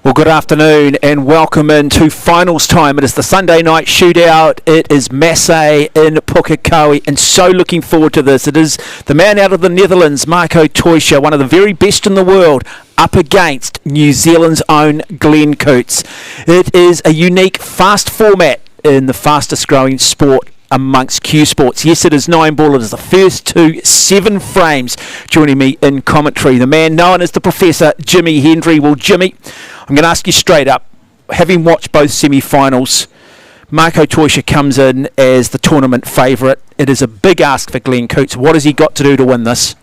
Well, good afternoon and welcome into finals time. It is the Sunday night shootout. It is Massé in Pukekohe, and so looking forward to this. It is the man out of the Netherlands, Teutscher, one of the very best in the world, up against New Zealand's own Cootes. It is a unique fast format in the fastest growing sport amongst Q Sports. Yes, it is 9-ball. It is the first to 7 frames. Joining me in commentary, the man known as the Professor, Jimmy Hendry. Well, Jimmy, I'm going to ask you straight up, having watched both semi-finals, Teutscher comes in as the tournament favourite. It is a big ask for Cootes. What has he got to do to win this?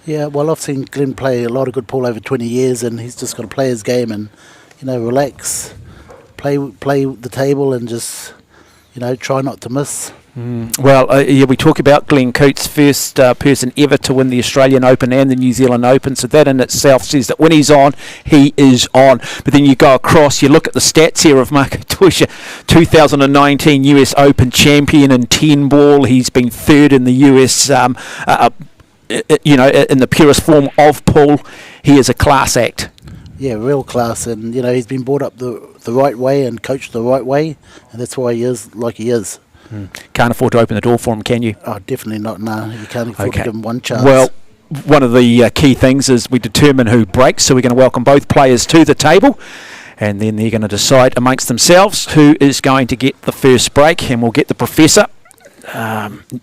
Yeah, well, I've seen Glenn play a lot of good pool over 20 years, and he's just got to play his game and, relax, play the table and just, try not to miss. Well, we talk about Cootes, first person ever to win the Australian Open and the New Zealand Open, so that in itself says that when he's on, he is on. But then you go across, you look at the stats here of Teutscher, 2019 US Open champion in 10-ball. He's been third in the US, in the purest form of pool. He is a class act. Yeah, real class, and he's been brought up the right way and coached the right way, and that's why he is like he is. Can't afford to open the door for him, can you? Oh, definitely not. No, you can't afford to give him one chance. Well, one of the key things is we determine who breaks, so we're going to welcome both players to the table, and then they're going to decide amongst themselves who is going to get the first break, and we'll get the Professor,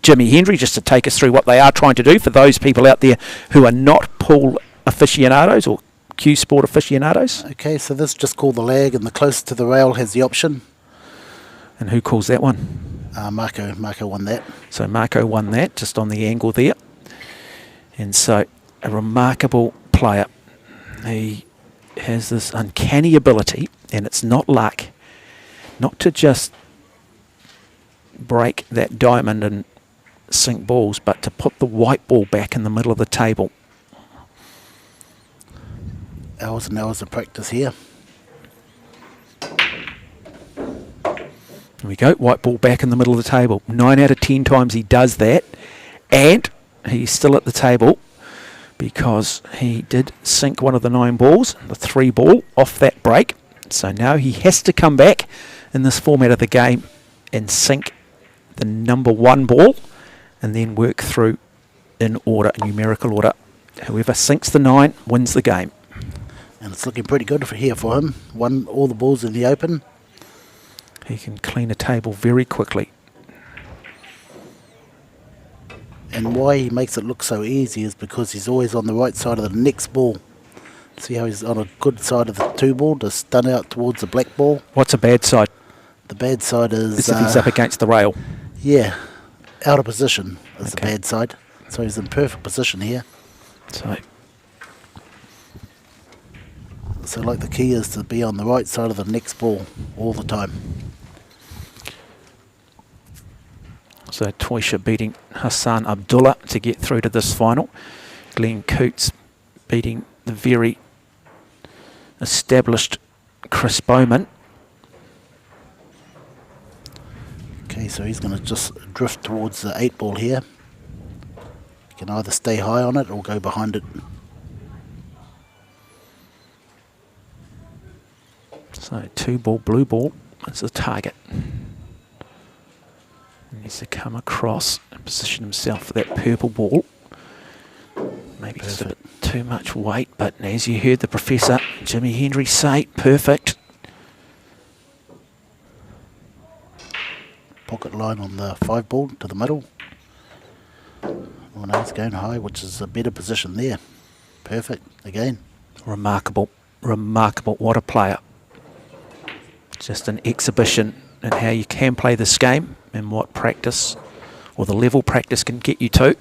Jimmy Hendry, just to take us through what they are trying to do for those people out there who are not pool aficionados or Q Sport aficionados. Okay, so this is just called the lag, and the closest to the rail has the option. And who calls that one? Marco won that. So Marco won that, just on the angle there. And so a remarkable player. He has this uncanny ability, and it's not luck, not to just break that diamond and sink balls, but to put the white ball back in the middle of the table. Hours and hours of practice here. There we go, white ball back in the middle of the table. 9 out of 10 times he does that, and he's still at the table because he did sink one of the 9 balls, the 3 ball, off that break. So now he has to come back in this format of the game and sink the number 1 ball and then work through in order, numerical order. Whoever sinks the 9 wins the game. And it's looking pretty good here for him. Won all the balls in the Open. He can clean a table very quickly. And why he makes it look so easy is because he's always on the right side of the next ball. See how he's on a good side of the 2 ball, to stun out towards the black ball. What's a bad side? The bad side is... if he's up against the rail. Yeah, out of position is the bad side. So he's in perfect position here. So like the key is to be on the right side of the next ball all the time. So Teutscher beating Hassan Abdullah to get through to this final. Cootes beating the very established Chris Bowman. Okay, so he's going to just drift towards the 8 ball here. He can either stay high on it or go behind it. So 2 ball, blue ball is the target. He needs to come across and position himself for that purple ball. Maybe just a bit too much weight, but as you heard the Professor, Jimmy Hendry, say, perfect. Pocket line on the 5 ball to the middle. Oh no, he's going high, which is a better position there. Perfect, again. Remarkable, remarkable. What a player. Just an exhibition in how you can play this game and what practice or the level practice can get you to.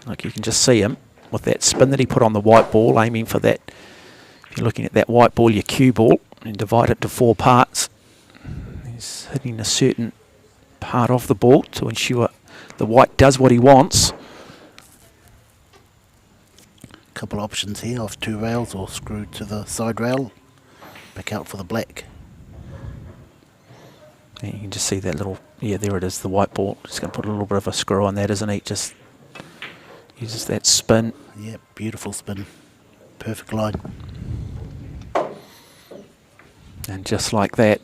Like you can just see him with that spin that he put on the white ball, aiming for that. If you're looking at that white ball, your cue ball, and divide it to 4 parts. He's hitting a certain part of the ball to ensure the white does what he wants. Couple options here, off 2 rails or screwed to the side rail. Back out for the black. And you can just see that little, yeah, there it is, the white ball. Just going to put a little bit of a screw on that, isn't he? Just uses that spin. Yeah, beautiful spin. Perfect line. And just like that.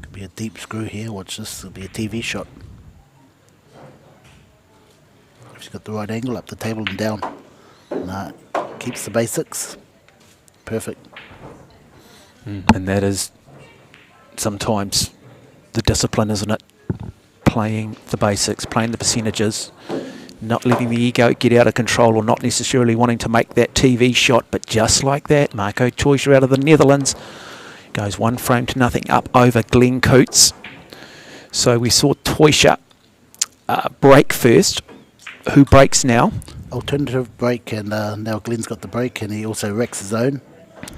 Could be a deep screw here. Watch this. It'll be a TV shot. If she's got the right angle, up the table and down. Nah, keeps the basics. Perfect. And that is sometimes the discipline, isn't it? Playing the basics, playing the percentages, not letting the ego get out of control, or not necessarily wanting to make that TV shot, but just like that, Marco Teutscher out of the Netherlands goes 1 frame to nothing up over Glenn Cootes. So we saw Teutscher break first. Who breaks now? Alternative break, and now Glenn's got the break, and he also wrecks his own.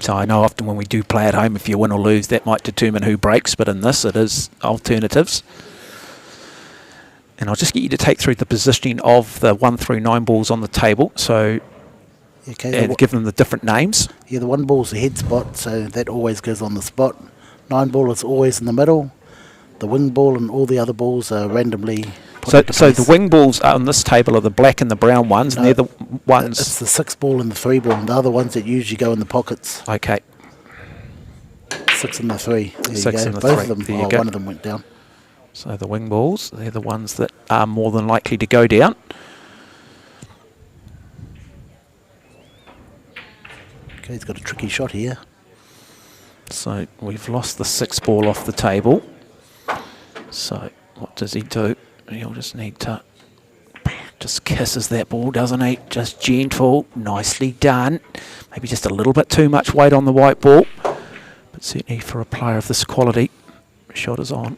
So I know often when we do play at home, if you win or lose, that might determine who breaks, but in this it is alternatives. And I'll just get you to take through the positioning of the 1 through 9 balls on the table, so and give them the different names. Yeah, the 1 ball's the head spot, so that always goes on the spot. 9 ball is always in the middle. The wing ball and all the other balls are randomly put into So place. the wing balls on this table are the black and the brown ones, and they're the ones... It's the 6 ball and the 3 ball, and the other ones that usually go in the pockets. Okay. 6 and the 3. There 6 you go. and the Both 3. of them, There you go. one of them went down. So the wing balls, they're the ones that are more than likely to go down. Okay, he's got a tricky shot here. So we've lost the 6 ball off the table. So what does he do? He'll just need to... Just kisses that ball, doesn't he? Just gentle, nicely done. Maybe just a little bit too much weight on the white ball. But certainly for a player of this quality, shot is on.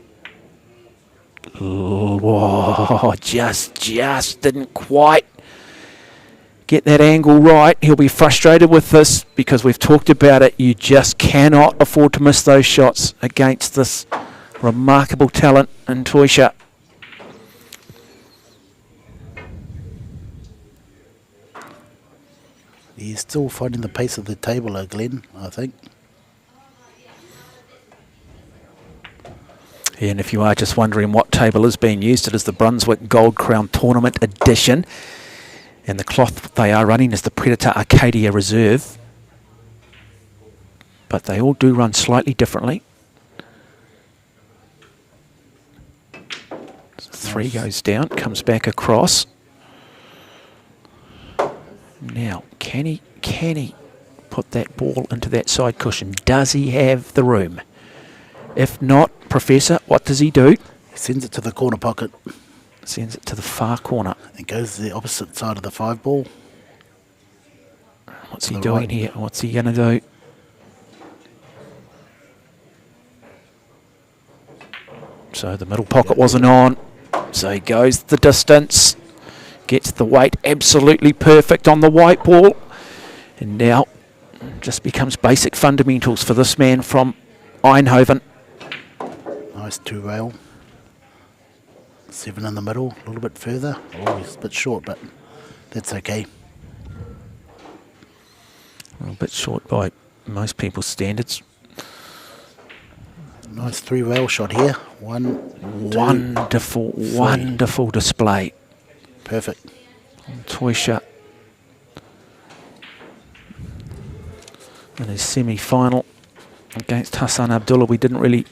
Whoa, just didn't quite get that angle right. He'll be frustrated with this because we've talked about it. You just cannot afford to miss those shots against this remarkable talent in Teutscher. He's still finding the pace of the table, Glenn, I think. And if you are just wondering what table is being used, it is the Brunswick Gold Crown Tournament Edition. And the cloth they are running is the Predator Arcadia Reserve. But they all do run slightly differently. 3 goes down, comes back across. Now, can he put that ball into that side cushion? Does he have the room? If not, Professor, what does he do? He sends it to the corner pocket. Sends it to the far corner. It goes to the opposite side of the 5 ball. What's he doing here? What's he going to do? So the middle pocket wasn't on. So he goes the distance. Gets the weight absolutely perfect on the white ball. And now just becomes basic fundamentals for this man from Eindhoven. Nice 2 rail. 7 in the middle, a little bit further. Oh, he's a bit short, but that's okay. A bit short by most people's standards. Nice 3 rail shot here. 1, 2, Wonderful, 3. wonderful display. Perfect. Teutscher in his semi-final against Hassan Abdullah. We didn't really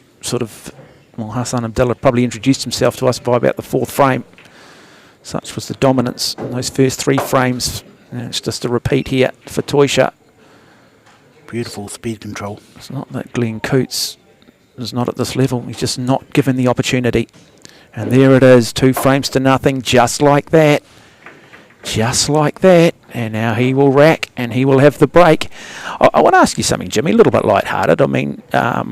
Hassan Abdullah probably introduced himself to us by about the 4th frame. Such was the dominance in those first 3 frames. And it's just a repeat here for Teutscher. Beautiful speed control. It's not that Glenn Cootes is not at this level. He's just not given the opportunity. And there it is, 2 frames to nothing, just like that. Just like that. And now he will rack and he will have the break. I want to ask you something, Jimmy, a little bit lighthearted. I mean, I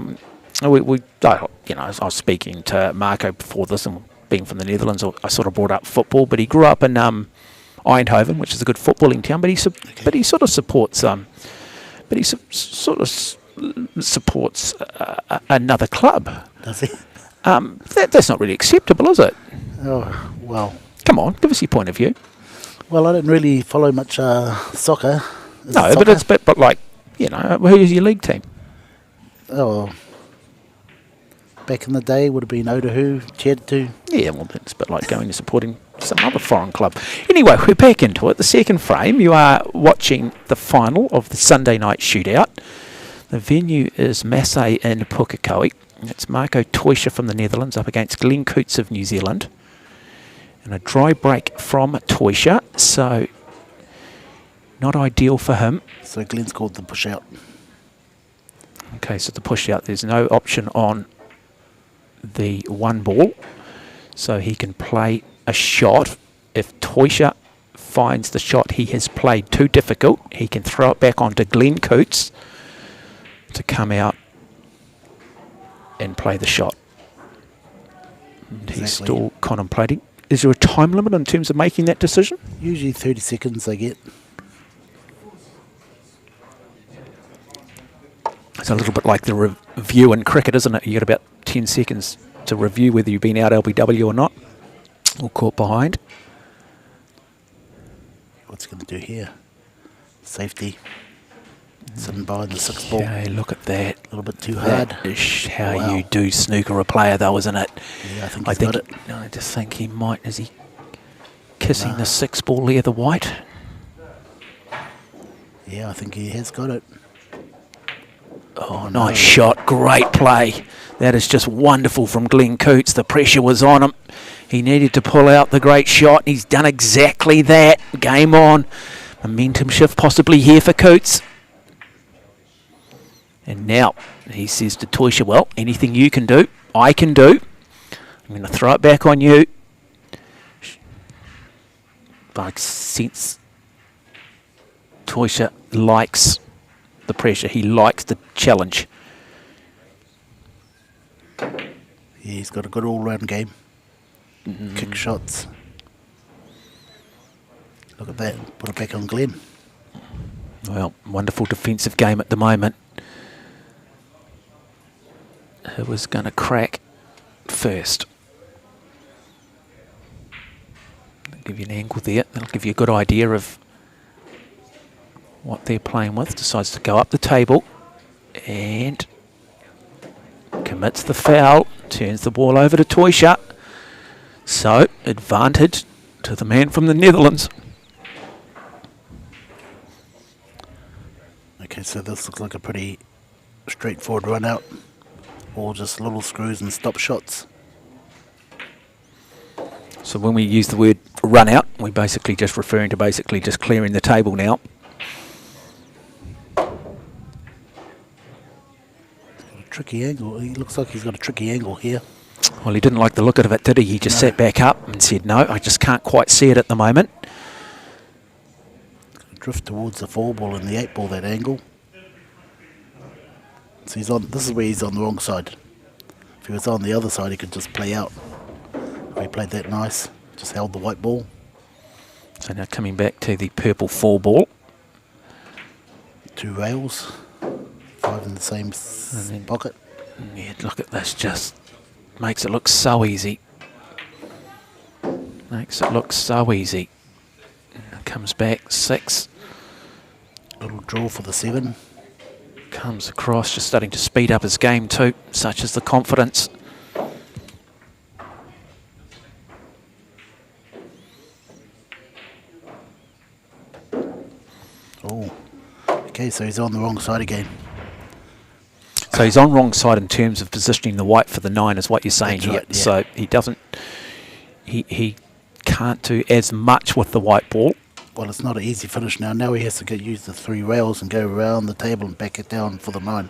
was speaking to Marco before this, and being from the Netherlands, I sort of brought up football, but he grew up in Eindhoven, which is a good footballing town, but he sort of supports supports another club. Does he? That's not really acceptable, is it? Oh, well. Come on, give us your point of view. Well, I don't really follow much soccer. No, but it's but like, who's your league team? Oh, back in the day would have been Otahu, Chetu. Yeah, well, it's a bit like going to supporting some other foreign club. Anyway, we're back into it. The second frame, you are watching the final of the Sunday night shootout. The venue is Massé in Pukekohe. It's Marco Teutscher from the Netherlands up against Glenn Cootes of New Zealand. And a dry break from Teutscher, so not ideal for him. So Glenn's called the push out. Okay, so the push out, there's no option on the one ball, so he can play a shot. If Teutscher finds the shot he has played too difficult, he can throw it back onto Glenn Cootes to come out and play the shot. And he's still contemplating. Is there a time limit in terms of making that decision? Usually 30 seconds they get. It's a little bit like the review in cricket, isn't it? You get about 10 seconds to review whether you've been out LBW or not, or caught behind. What's he going to do here? Safety. Sitting behind the 6 ball. Okay, look at that. A little bit too hard. That is how you do snooker a player, though, isn't it? Yeah, I think he's got it. I just think he might. Is he kissing the 6 ball there, the white? Yeah, I think he has got it. Oh, nice shot. Great play. That is just wonderful from Glenn Cootes. The pressure was on him. He needed to pull out the great shot. He's done exactly that. Game on. Momentum shift possibly here for Cootes. And now he says to Teutscher, well, anything you can do, I can do. I'm going to throw it back on you. But I sense Teutscher likes the pressure. He likes the challenge. Yeah, he's got a good all-round game. Kick shots. Look at that. Put it back on Glenn. Well, wonderful defensive game at the moment. Who was going to crack first? I'll give you an angle there. That'll give you a good idea of what they're playing with. Decides to go up the table and commits the foul. Turns the ball over to Teutscher. So, advantage to the man from the Netherlands. Okay, so this looks like a pretty straightforward run out. All just little screws and stop shots. So when we use the word run out, we're basically just referring to basically just clearing the table now. Got a tricky angle. He looks like he's got a tricky angle here. Well, he didn't like the look of it, did he? He just sat back up and said, no, I just can't quite see it at the moment. Drift towards the 4 ball and the 8 ball, that angle. So he's on. This is where he's on the wrong side. If he was on the other side, he could just play out. He played that nice. Just held the white ball. So now coming back to the purple 4 ball. 2 rails. 5 in the same pocket. Yeah, look at this. Just makes it look so easy. Makes it look so easy. Comes back 6. Little draw for the 7. Comes across, just starting to speed up his game too, such as the confidence. Oh, okay, so he's on the wrong side again. So he's on wrong side in terms of positioning the white for the 9 is what you're saying. That's here. right, yeah. So he doesn't, he can't do as much with the white ball. Well, it's not an easy finish now. Now he has to use the 3 rails and go around the table and back it down for the 9.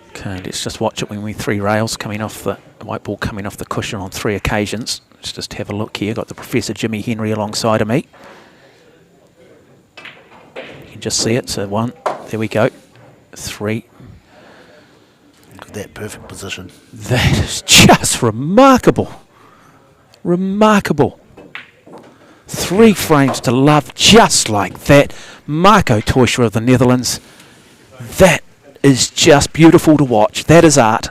Okay, let's just watch it when we 3 rails coming off the white ball coming off the cushion on 3 occasions. Let's just have a look here. Got the Professor Jimmy Henry alongside of me. You can just see it. So 1, there we go. 3. Look at that perfect position. That is just remarkable. Remarkable. 3 frames to love just like that. Marco Teutscher of the Netherlands. That is just beautiful to watch. That is art.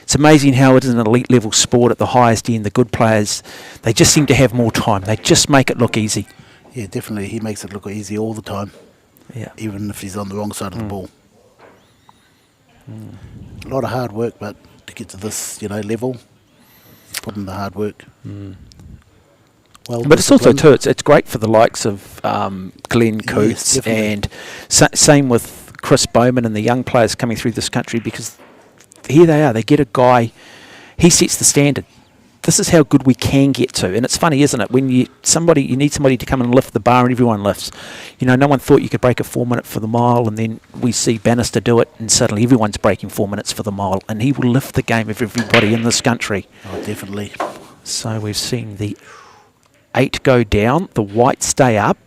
It's amazing how it is an elite level sport at the highest end. The good players, they just seem to have more time. They just make it look easy. Yeah, definitely. He makes it look easy all the time. Yeah. Even if he's on the wrong side of the ball. A lot of hard work, but to get to this, level, he's put in the hard work. well. But it's also too. It's great for the likes of Glenn Cootes, and same with Chris Bowman and the young players coming through this country, because here they are. They get a guy. He sets the standard. This is how good we can get to. And it's funny, isn't it? When you need somebody to come and lift the bar, and everyone lifts. You know, no one thought you could break a 4 minute for the mile, and then we see Bannister do it, and suddenly everyone's breaking 4 minutes for the mile, and he will lift the game of everybody in this country. Oh, definitely. So we've seen the 8 go down, the white stay up.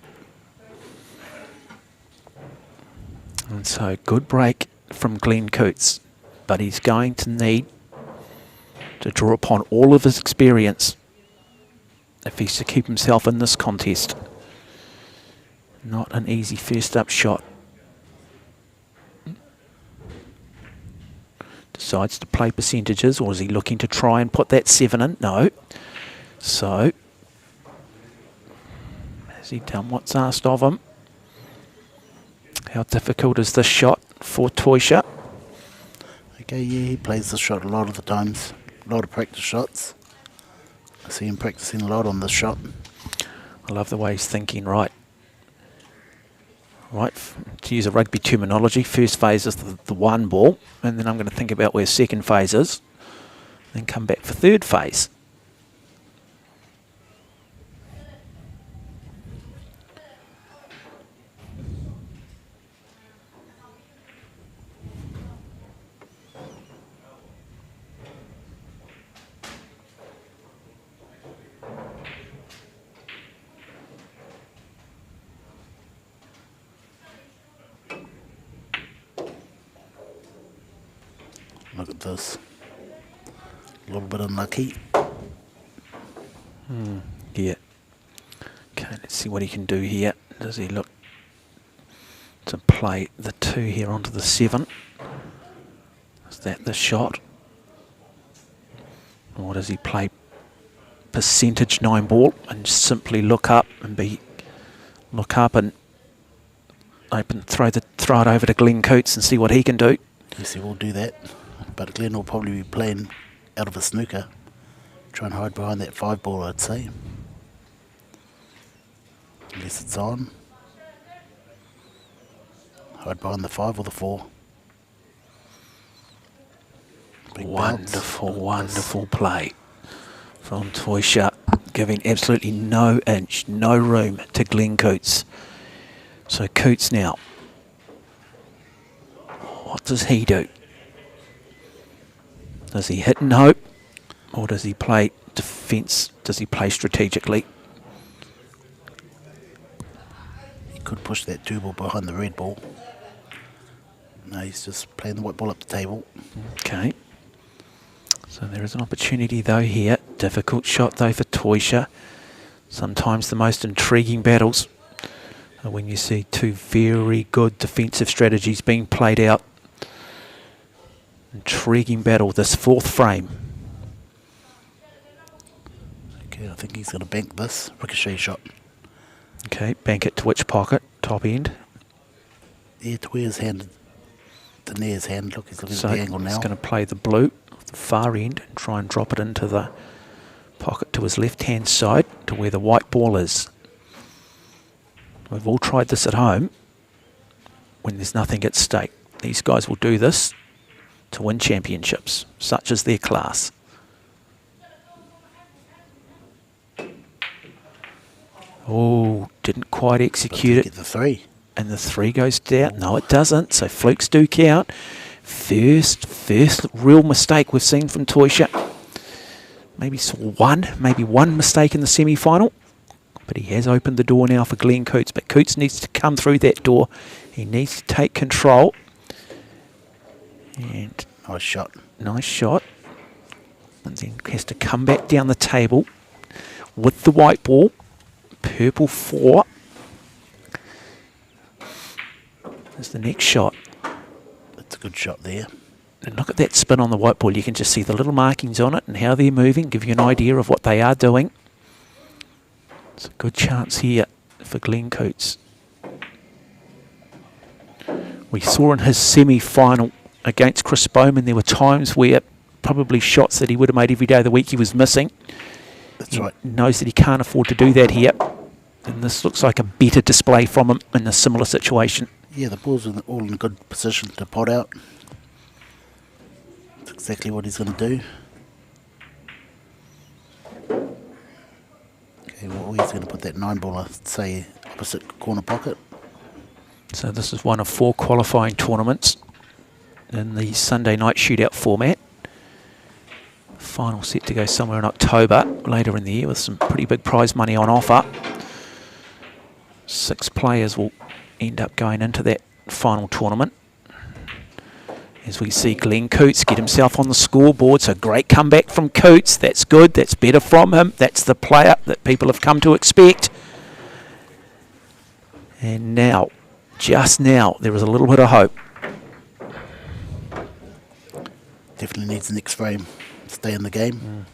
And so good break from Glenn Cootes, but he's going to need to draw upon all of his experience if he's to keep himself in this contest. Not an easy first up shot. Decides to play percentages, or is he looking to try and put that 7 in? No. So, has he done what's asked of him? How difficult is this shot for Teutscher? Okay, yeah, he plays this shot a lot of the times. A lot of practice shots. I see him practicing a lot on this shot. I love the way he's thinking. Right, to use a rugby terminology, first phase is the one ball, and then I'm going to think about where second phase is, then come back for third phase. Look at this. A little bit unlucky. Yeah. Okay, let's see what he can do here. Does he look to play the 2 here onto the 7? Is that the shot? Or does he play percentage 9 ball and simply look up and throw it over to Glenn Cootes and see what he can do? Yes, he will do that. But Glenn will probably be playing out of a snooker. Try and hide behind that 5 ball, I'd say. Unless it's on. Hide behind the 5 or the 4. Big wonderful play from Teutscher, giving absolutely no inch, no room to Glenn Cootes. So Cootes now, what does he do? Does he hit and hope, or does he play defence? Does he play strategically? He could push that 2 ball behind the red ball. No, he's just playing the white ball up the table. Okay. So there is an opportunity though here. Difficult shot though for Teutscher. Sometimes the most intriguing battles are when you see 2 very good defensive strategies being played out. Intriguing battle, this 4th frame. Okay, I think he's going to bank this ricochet shot. Okay, bank it to which pocket? Top end? Yeah, to where his hand, to near his hand. Look, he's looking at the angle now. He's going to play the blue, the far end, and try and drop it into the pocket to his left-hand side, to where the white ball is. We've all tried this at home when there's nothing at stake. These guys will do this to win championships, such as their class. Oh, didn't quite execute it. Get the 3. And the 3 goes down. No, it doesn't. So flukes do count. First real mistake we've seen from Teutscher. Maybe one mistake in the semi-final. But he has opened the door now for Glenn Cootes. But Cootes needs to come through that door. He needs to take control. And nice shot. Nice shot. And then has to come back down the table with the white ball. Purple 4. There's the next shot. That's a good shot there. And look at that spin on the white ball. You can just see the little markings on it and how they're moving, give you an idea of what they are doing. It's a good chance here for Glenn Cootes. We saw in his semi-final against Chris Bowman, there were times where probably shots that he would have made every day of the week he was missing. That's right. He knows that he can't afford to do that here. And this looks like a better display from him in a similar situation. Yeah, the ball's all in a good position to pot out. That's exactly what he's going to do. Okay, well, he's going to put that 9-baller, say, opposite corner pocket. So this is one of 4 qualifying tournaments in the Sunday night shootout format. Final set to go somewhere in October, later in the year, with some pretty big prize money on offer. 6 players will end up going into that final tournament. As we see Glenn Cootes get himself on the scoreboard, so great comeback from Cootes. That's good, that's better from him. That's the player that people have come to expect. And now, just now, there is a little bit of hope. Definitely needs the next frame to stay in the game.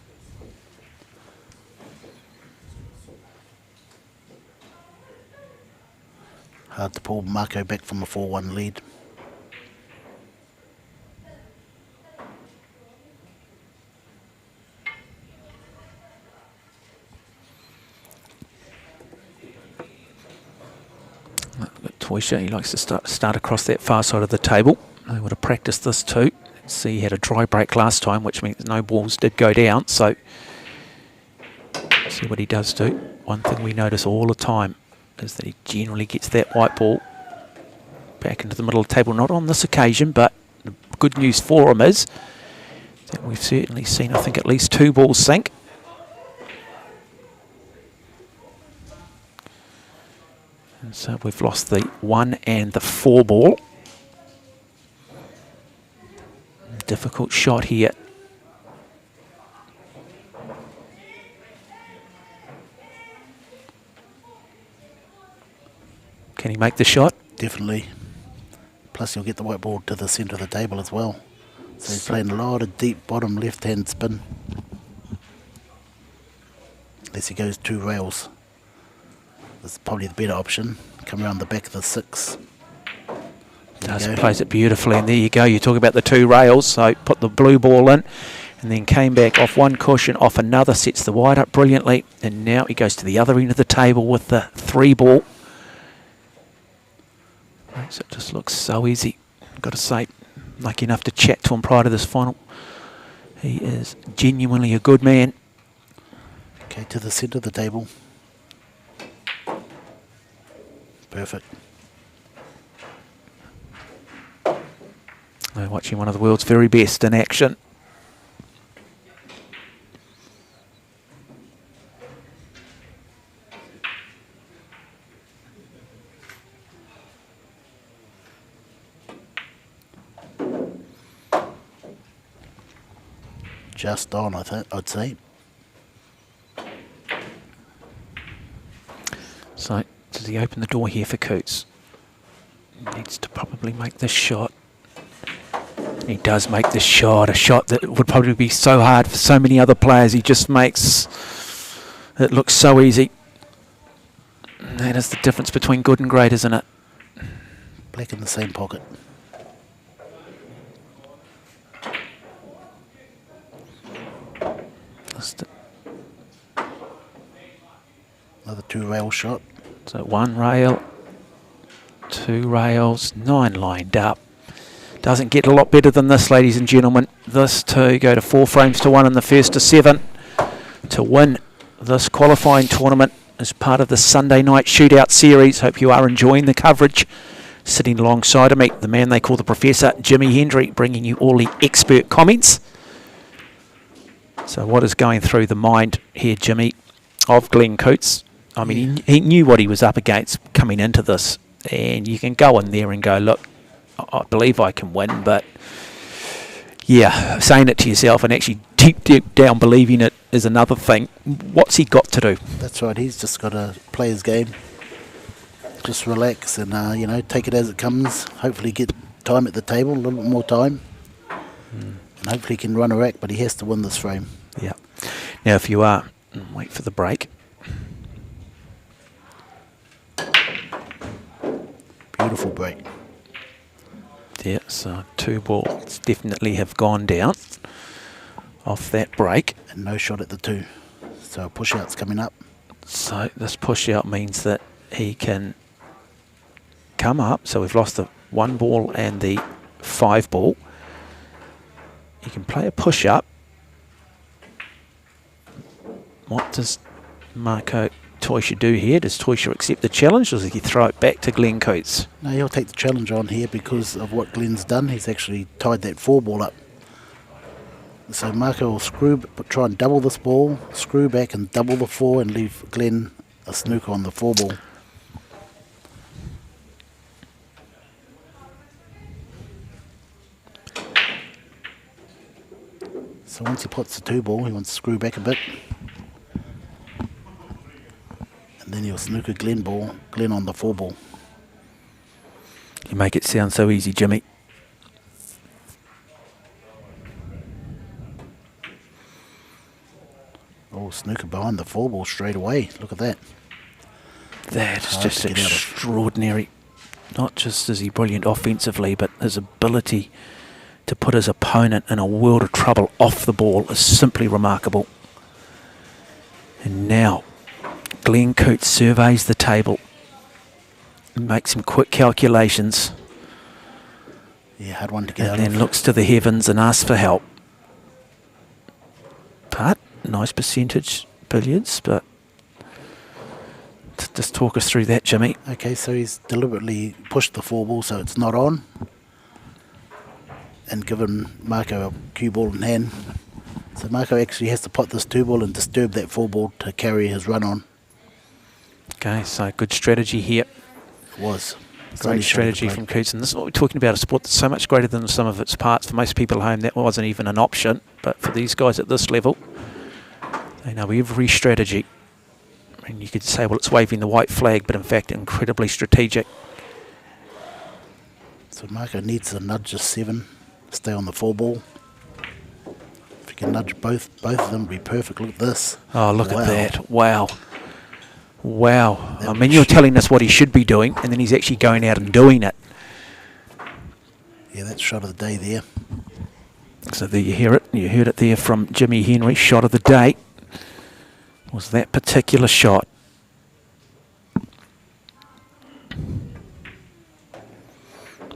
Hard to pull Marco back from a 4-1 lead. Teutscher, he likes to start across that far side of the table. They would have practiced this too. See, he had a dry break last time, which means no balls did go down. So, see what he does do. One thing we notice all the time is that he generally gets that white ball back into the middle of the table. Not on this occasion, but the good news for him is that we've certainly seen, I think, at least 2 balls sink. And so we've lost the 1 and the 4 ball. Difficult shot here. Can he make the shot? Definitely. Plus he'll get the white ball to the centre of the table as well. So he's playing a lot of deep bottom left-hand spin. Unless he goes 2 rails. This is probably the better option. Come around the back of the 6. Plays it beautifully, and there you go. You talk about the 2 rails, so put the blue ball in, and then came back off one cushion, off another, sets the white up brilliantly, and now he goes to the other end of the table with the 3 ball. So it just looks so easy. I've got to say, lucky enough to chat to him prior to this final. He is genuinely a good man. Okay, to the centre of the table. Perfect. We're watching one of the world's very best in action. Just on, I'd say. So, does he open the door here for Cootes? Needs to probably make this shot. He does make this shot, a shot that would probably be so hard for so many other players. He just makes it look so easy. And that is the difference between good and great, isn't it? Black in the same pocket. Another 2 rail shot. So 1 rail, 2 rails, 9 lined up. Doesn't get a lot better than this, ladies and gentlemen. This to go to 4 frames to 1 in the first to 7 to win this qualifying tournament as part of the Sunday night shootout series. Hope you are enjoying the coverage. Sitting alongside of me, the man they call the Professor, Jimmy Hendry, bringing you all the expert comments. So what is going through the mind here, Jimmy, of Glenn Cootes? I mean, he knew what he was up against coming into this, and you can go in there and go, look, I believe I can win, but yeah, saying it to yourself and actually deep down believing it is another thing. What's he got to do? That's right, he's just got to play his game. Just relax and, take it as it comes. Hopefully get time at the table, a little bit more time. And hopefully he can run a rack, but he has to win this frame. Yeah. Now, if you are, wait for the break. Beautiful break. Yeah, so 2 balls definitely have gone down off that break. And no shot at the 2. So a push out's coming up. So this push out means that he can come up. So we've lost the 1 ball and the 5 ball. He can play a push up. What does Marco Teutscher do here? Does Teutscher accept the challenge, or does he throw it back to Glenn Cootes? No, he'll take the challenge on here because of what Glenn's done. He's actually tied that 4 ball up. So Marco will try and double this ball, screw back and double the 4 and leave Glenn a snooker on the 4 ball. So once he puts the 2 ball, he wants to screw back a bit. And then he'll snooker Glenn on the 4 ball. You make it sound so easy, Jimmy. Oh, snooker behind the 4 ball straight away. Look at that. That is just extraordinary. Not just is he brilliant offensively, but his ability to put his opponent in a world of trouble off the ball is simply remarkable. And now Glenn Cootes surveys the table and makes some quick calculations. Yeah, hard one to get out and then looks to the heavens and asks for help. But nice percentage billiards, but just talk us through that, Jimmy. Okay, so he's deliberately pushed the 4 ball so it's not on and given Marco a cue ball in hand. So Marco actually has to pot this 2 ball and disturb that 4 ball to carry his run on. Okay, so good strategy here. It was. Great strategy from Cootes, and this is what we're talking about, a sport that's so much greater than the sum of its parts. For most people at home, that wasn't even an option, but for these guys at this level, they know every strategy. And you could say, well, it's waving the white flag, but in fact, incredibly strategic. So Marco needs to nudge a 7, stay on the 4 ball. If you can nudge both of them, be perfect. Look at this. Oh, look at that. Wow. Wow. I mean, you're telling us what he should be doing, and then he's actually going out and doing it. Yeah, that's shot of the day there. So there you hear it. You heard it there from Jimmy Henry. Shot of the day was that particular shot.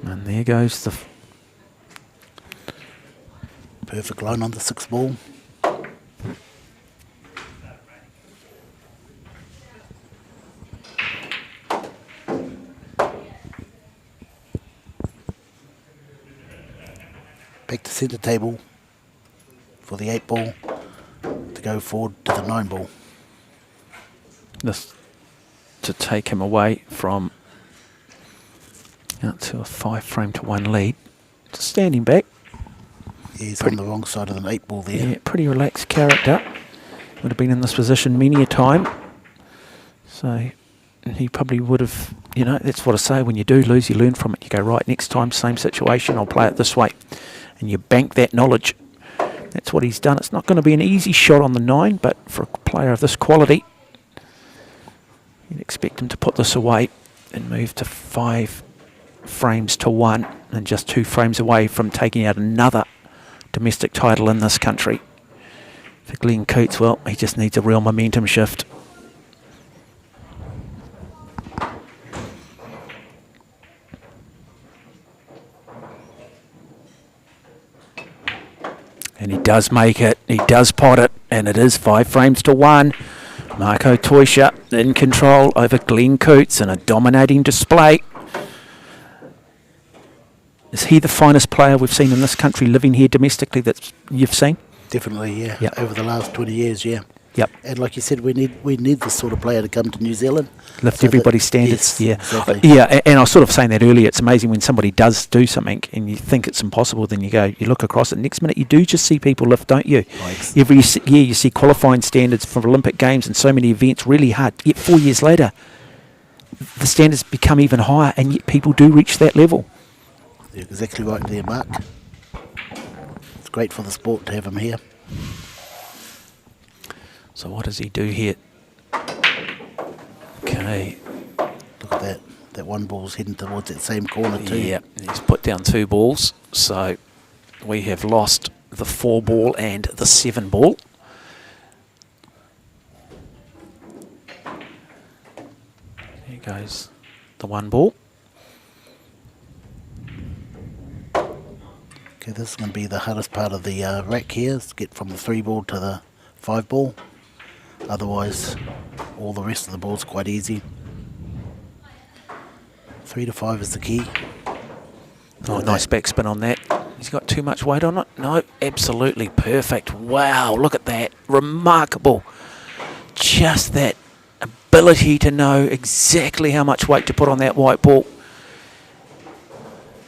And there goes the perfect line on the 6 ball. Back to centre table for the 8 ball to go forward to the 9 ball. This to take him away from out to a 5 frame to 1 lead. Just standing back. Yeah, he's on the wrong side of the 8 ball there. Yeah, pretty relaxed character. Would have been in this position many a time. So he probably would have, you know, that's what I say, when you do lose, you learn from it. You go, right, next time, same situation, I'll play it this way. And you bank that knowledge. That's what he's done. It's not going to be an easy shot on the 9, but for a player of this quality, you'd expect him to put this away and move to 5 frames to 1 and just 2 frames away from taking out another domestic title in this country. For Glenn Cootes, well, he just needs a real momentum shift. And he does make it, he does pot it, and it is 5 frames to 1. Marco Teutscher in control over Glenn Cootes in a dominating display. Is he the finest player we've seen in this country living here domestically that you've seen? Definitely, yeah. Yep. Over the last 20 years, yeah. Yep. And like you said, we need this sort of player to come to New Zealand. Lift so everybody's standards. Yes, yeah. Exactly. Yeah, and I was sort of saying that earlier. It's amazing when somebody does do something and you think it's impossible, then you look across it. Next minute you do just see people lift, don't you? Right. Every year you see qualifying standards for Olympic Games and so many events really hard. Yet 4 years later, the standards become even higher, and yet people do reach that level. You're exactly right there, Mark. It's great for the sport to have him here. So what does he do here? Okay. Look at that. That 1 ball's heading towards that same corner too. Yeah, he's put down 2 balls. So we have lost the 4 ball and the 7 ball. goes the one ball. Okay, this is going to be the hardest part of the rack here, is to get from the 3 ball to the 5 ball. Otherwise, all the rest of the ball's quite easy. 3 to 5 is the key. Oh, nice backspin on that. He's got too much weight on it. No, absolutely perfect. Wow, look at that. Remarkable. Just that ability to know exactly how much weight to put on that white ball.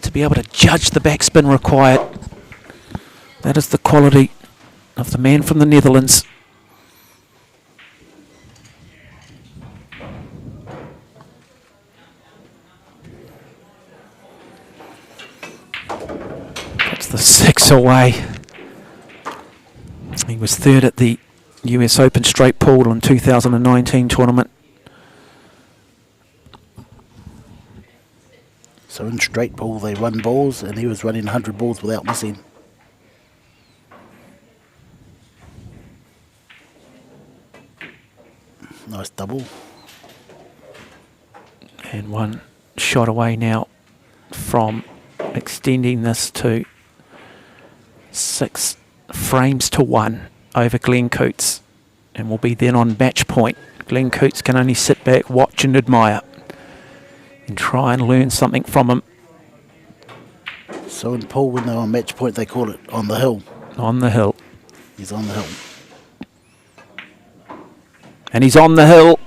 To be able to judge the backspin required. That is the quality of the man from the Netherlands. That's the 6 away. He was third at the US Open straight pool in 2019 tournament. So in straight pool they run balls, and he was running 100 balls without missing. Nice double. And one shot away now from extending this to 6 frames to 1 over Glenn Cootes, and will be then on match point. Glenn Cootes can only sit back, watch and admire, and try and learn something from him. So in pool, when they're on match point, they call it on the hill. On the hill. He's on the hill. And he's on the hill.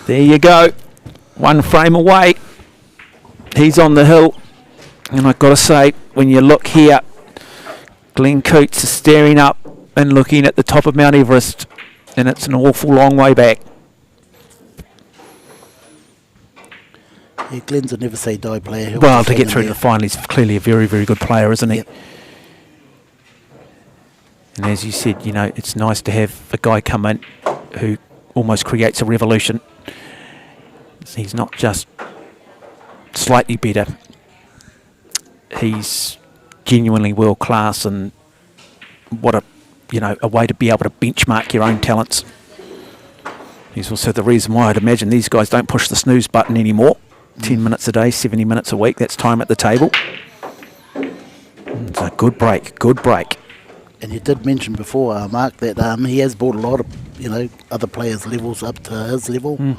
There you go. 1 frame away. He's on the hill. And I've got to say, when you look here, Glenn Cootes is staring up and looking at the top of Mount Everest. And it's an awful long way back. Yeah, Glenn's a never say die player. He'll Well, to get through to the final, he's clearly a very, very good player, isn't he? Yep. And as you said, you know, it's nice to have a guy come in who almost creates a revolution. He's not just slightly better. He's genuinely world class, and what a, you know, a way to be able to benchmark your own talents. He's also the reason why I'd imagine these guys don't push the snooze button anymore. 10 minutes a day, 70 minutes a week, that's time at the table. It's a good break, good break. And you did mention before, Mark, that he has brought a lot of, you know, other players' levels up to his level.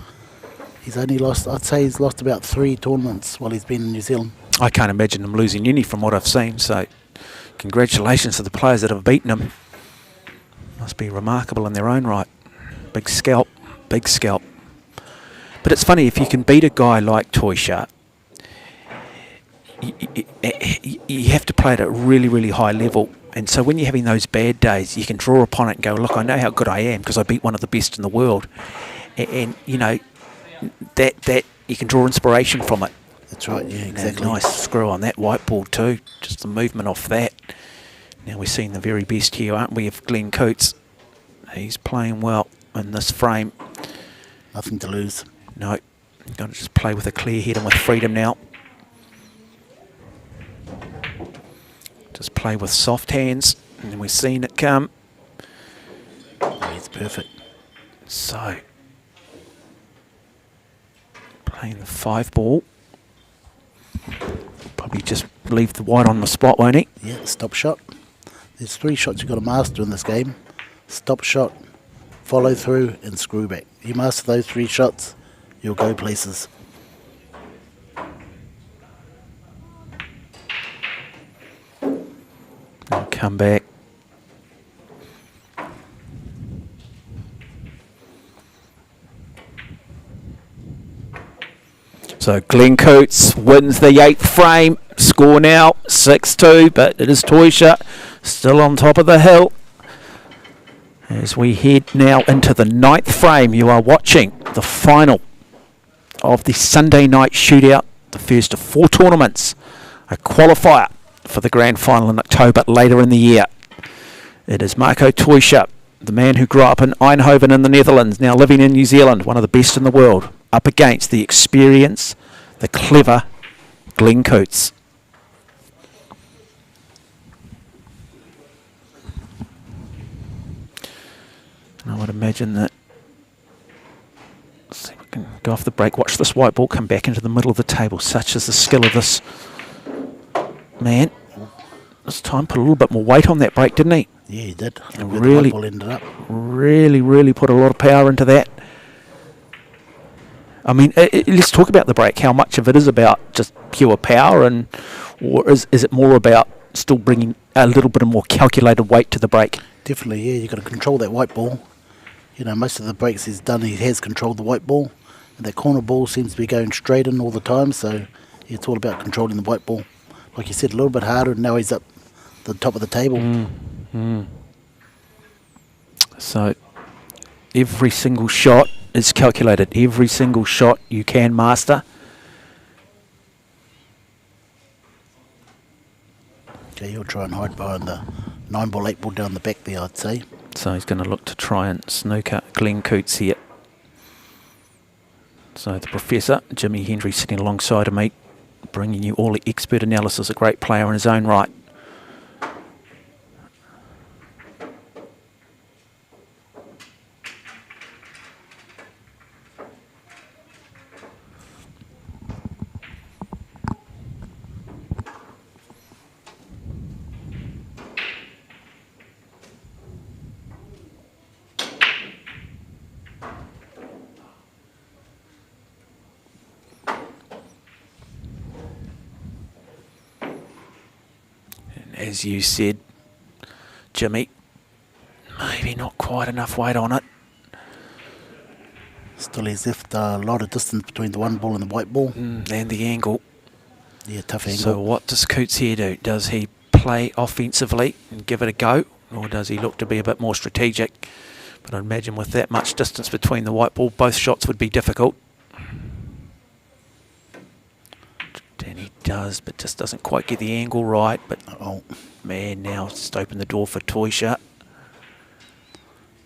He's only lost, I'd say he's lost about 3 tournaments while he's been in New Zealand. I can't imagine him losing any from what I've seen, so congratulations to the players that have beaten him. Must be remarkable in their own right. Big scalp, big scalp. But it's funny, if you can beat a guy like Teutscher, you have to play at a really, really high level. And so when you're having those bad days, you can draw upon it and go, look, I know how good I am because I beat one of the best in the world. And you know, that you can draw inspiration from it. That's right, yeah, exactly. Nice screw on that white ball too, just the movement off that. Now we're seeing the very best here, aren't we, of Glenn Cootes. He's playing well in this frame. Nothing to lose. No, got to just play with a clear head and with freedom now. Just play with soft hands, and we're seeing it come. Yeah, it's perfect. So, playing the 5 ball. Probably just leave the white on the spot, won't he? Yeah, stop shot. There's 3 shots you've got to master in this game. Stop shot, follow through, and screw back. You master those 3 shots, you'll go places. And come back. So Glenn Cootes wins the 8th frame. Score now 6-2, but it is Teutscher still on top of the hill. As we head now into the 9th frame, you are watching the final of the Sunday night shootout, the first of 4 tournaments, a qualifier for the grand final in October later in the year. It is Marco Teutscher, the man who grew up in Eindhoven in the Netherlands, now living in New Zealand, one of the best in the world, up against the experienced, the clever Glenn Cootes. And I would imagine that, let's see, we've Go off the break. Watch this white ball come back into the middle of the table. Such is the skill of this man. This time put a little bit more weight on that break, didn't he? Yeah, he did. And Where really, the white ball ended up. really put a lot of power into that. I mean, let's talk about the break. How much of it is about just pure power, or is it more about still bringing a little bit of more calculated weight to the break? Definitely, yeah. You've got to control that white ball. You know, most of the breaks he's done, he has controlled the white ball. And that corner ball seems to be going straight in all the time. So yeah, it's all about controlling the white ball. Like you said, a little bit harder, and now he's up the top of the table. So every single shot is calculated. Every single shot you can master. Okay, he'll try and hide behind the 9-ball, 8-ball down the back there, I'd say. So he's going to look to try and snooker Glenn Cootes here. So the Professor, Jimmy Hendry, sitting alongside of me, bringing you all the expert analysis, a great player in his own right. As you said, Jimmy, maybe not quite enough weight on it. Still he's left a lot of distance between the 1 ball and the white ball. And the angle. Yeah, tough angle. So what does Cootes here do? Does he play offensively and give it a go? Or does he look to be a bit more strategic? But I imagine with that much distance between the white ball, both shots would be difficult. And he does, but just doesn't quite get the angle right. But man, now it's just opened the door for Teutscher.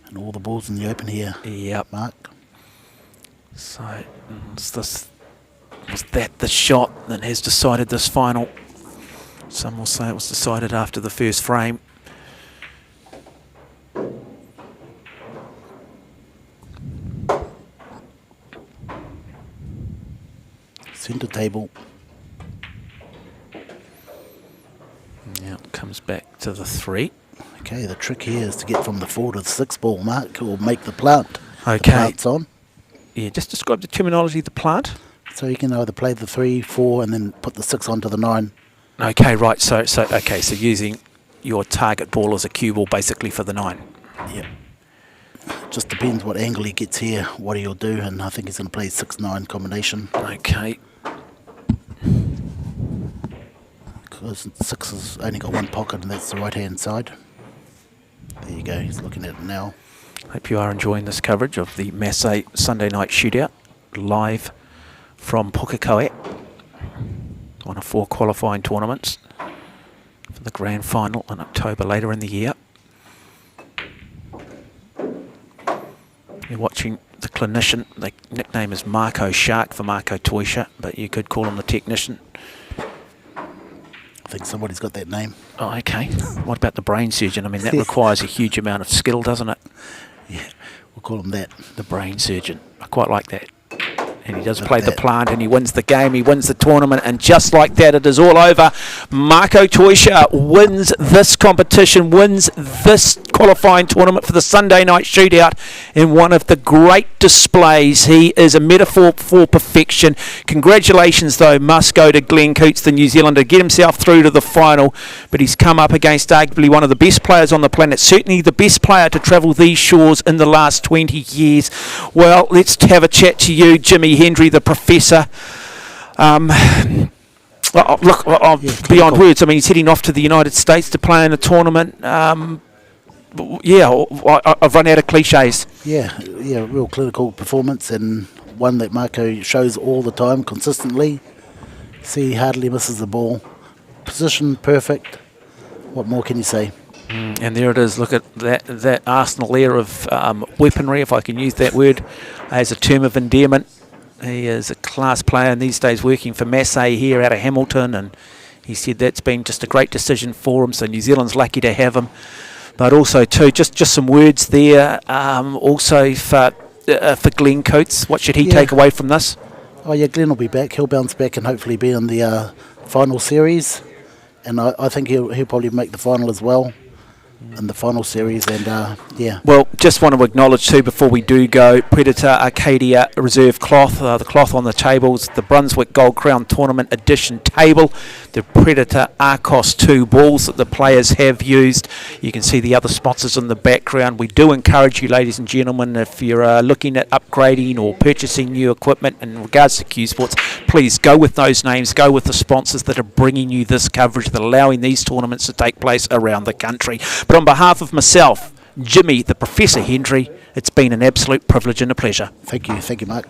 And all the balls in the open here. Yep. Mark. So was that the shot that has decided this final? Some will say it was decided after the first frame. Centre table. Now it comes back to the 3. Okay, the trick here is to get from the 4 to the 6 ball, Mark, or make the plant. Okay. The plant's on. Yeah, just describe the terminology of the plant. So you can either play the 3, 4, and then put the 6 onto the 9. Okay, right. So using your target ball as a cue ball basically for the 9. Yep. Just depends what angle he gets here, what he'll do, and I think he's going to play 6-9 combination. Okay. Because 6 has only got 1 pocket, and that's the right-hand side. There you go, he's looking at it now. Hope you are enjoying this coverage of the Massé Sunday Night Shootout, live from Pukekohe, one of 4 qualifying tournaments for the grand final in October later in the year. You're watching the clinician. The nickname is Marco Shark for Marco Teutscher, but you could call him the technician. I think somebody's got that name. Oh, okay. What about the brain surgeon? I mean, that requires a huge amount of skill, doesn't it? Yeah, we'll call him that. The brain surgeon. I quite like that. And he does play the plant, and he wins the game, he wins the tournament, and just like that, it is all over. Marco Teutscher wins this competition, wins this qualifying tournament for the Sunday Night Shootout in one of the great displays. He is a metaphor for perfection. Congratulations, though, must go to Glenn Cootes, the New Zealander, to get himself through to the final, but he's come up against arguably one of the best players on the planet, certainly the best player to travel these shores in the last 20 years. Well, let's have a chat to you, Jimmy Hendry, the Professor. Beyond words. I mean, he's heading off to the United States to play in a tournament. I've run out of cliches. Yeah, real clinical performance, and one that Marco shows all the time, consistently. See, he hardly misses the ball. Position perfect. What more can you say? And there it is. Look at that arsenal there of weaponry, if I can use that word as a term of endearment. He is a class player, and these days working for Massé here out of Hamilton, and he said that's been just a great decision for him, so New Zealand's lucky to have him. But also too, just some words there, also for for Glenn Cootes? What should he Yeah. take away from this? Oh yeah, Glenn will be back. He'll bounce back and hopefully be in the final series. And I think he'll probably make the final as well in the final series. And yeah. Well, just want to acknowledge too before we do go, Predator Arcadia Reserve cloth, the cloth on the tables, the Brunswick Gold Crown Tournament Edition table, the Predator Arcos 2 balls that the players have used. You can see the other sponsors in the background. We do encourage you, ladies and gentlemen, if you're looking at upgrading or purchasing new equipment in regards to Q Sports, please go with those names, go with the sponsors that are bringing you this coverage, that are allowing these tournaments to take place around the country. But on behalf of myself, Jimmy, the Professor Hendry, it's been an absolute privilege and a pleasure. Thank you, Mark.